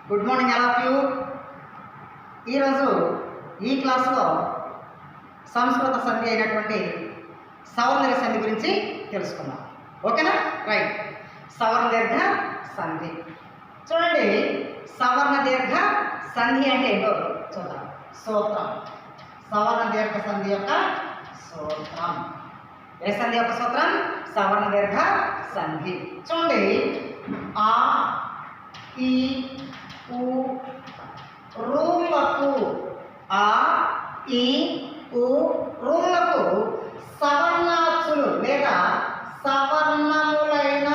Good morning all of you. ఈరోజు ఈ క్లాసులో సంస్కృత సంధి అయినటువంటి సవర్ణ సంధి గురించి తెలుసుకుందాం. ఓకేనా? రైట్. సవర్ణ దీర్ఘ సంధి చూడండి. సవర్ణ దీర్ఘ సంధి అంటే ఏంటో చూద్దాం. సూత్రం, సవర్ణ దీర్ఘ సంధి యొక్క సూత్రం. ఏ సంధి యొక్క సూత్రం? సవర్ణ దీర్ఘ సంధి. చూడండి, ఆ ఈ ఉ రూలకు, ఆ ఈ ఉ రూలకు సవర్ణాక్షులు లేదా సవర్ణములైన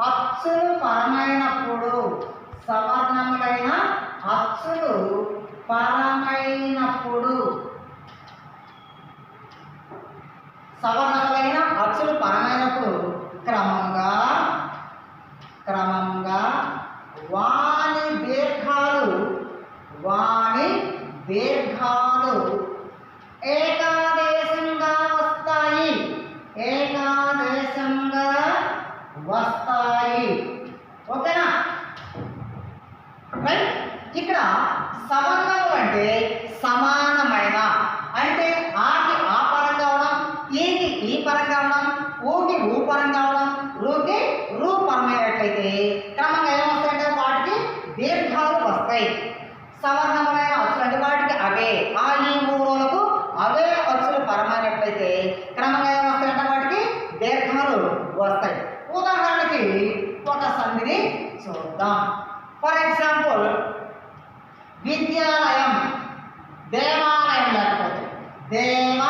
అచ్చులు పరమైనప్పుడు, సవర్ణములైన అచ్చులు పరమైనప్పుడు, సవర్ణములైన అచ్చులు పరమైనప్పుడు క్రమంగా వాని దీర్ఘాలు ఏకాదేశంగా వస్తాయి. ఓకేనా? రైట్. ఇక్కడ సవర్ణములు అంటే సమానమైన, అంటే ఆకి ఆ పరంగా అవడం, ఈకి ఈ పరంగా అవడం, ఊకి ఊ పరంగా అవడం, రూకి రూ పరమైనట్లయితే క్రమంగా ఏమొస్తాయంటే వాటికి దీర్ఘాలు వస్తాయి. సవర్ణములైన అచ్చులు అంటే వాటికి అవే, ఆ ఈ ఊరులకు అవే అచ్చులు పరమైనట్లయితే క్రమంగా ఏమొస్తాయంటే వాటికి దీర్ఘాలు వస్తాయి. ఉదాహరణకి ఒక సంధిని చూద్దాం. ఫర్ ఎగ్జాంపుల్, విద్యాలయం, దేవాలయం లేకపోతే దేవ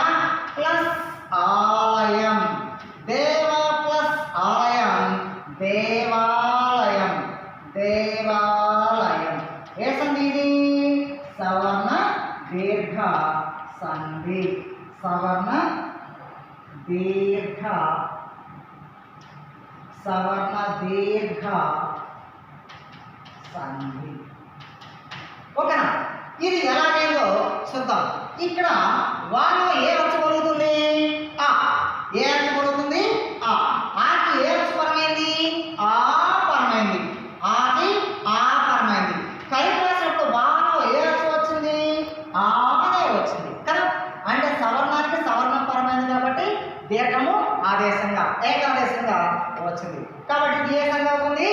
ప్లస్ ఆలయం, దేవ ప్లస్ ఆలయం దేవాలయం. ఏ సంధి ఇది? సవర్ణ దీర్ఘ సంధి. సవర్ణ దీర్ఘ సంధి. ఓకేనా? ఇది ఎలాగైందో చూద్దాం. ఇక్కడ వాలో ఏ అచ్చు పలుకుతుంది? ఆ. ఏ అచ్చు పలుకుతుంది? ఆ. ఆకి ఏ అచ్చు పరమైంది? ఆ పరమైంది. ఆకి ఆ పరమైంది. కలిపి రాసినప్పుడు వాలో ఏ అచ్చు వచ్చింది? ఆనే వచ్చింది కదా. అంటే సవర్ణానికి సవర్ణం పరమైంది కాబట్టి దీర్ఘము ఆదేశంగా ఏకాదేశంగా వచ్చింది. కాబట్టి ఇది ఏ సంధి అవుతుంది?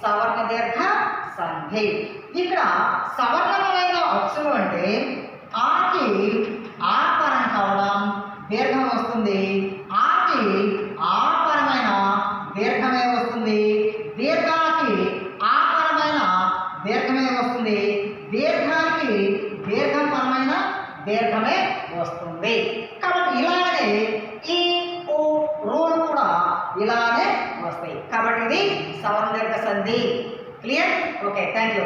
సవర్ణ దీర్ఘ సంధి. ఇక్కడ సవర్ణములైన అచ్చులు అంటే ఆకి ఆ పరం కావడం దీర్ఘం వస్తుంది, ఆకి ఆ పరమైన దీర్ఘమే వస్తుంది, దీర్ఘానికి ఆ పరమైన దీర్ఘమే వస్తుంది, దీర్ఘానికి దీర్ఘం పరమైన దీర్ఘమే వస్తుంది. కాబట్టి ఇలానే ఈ రూలు కూడా ఇలానే వస్తాయి. కాబట్టి ఇది సవర్ణ దీర్ఘ సంధి. క్లియర్? Okay, thank you.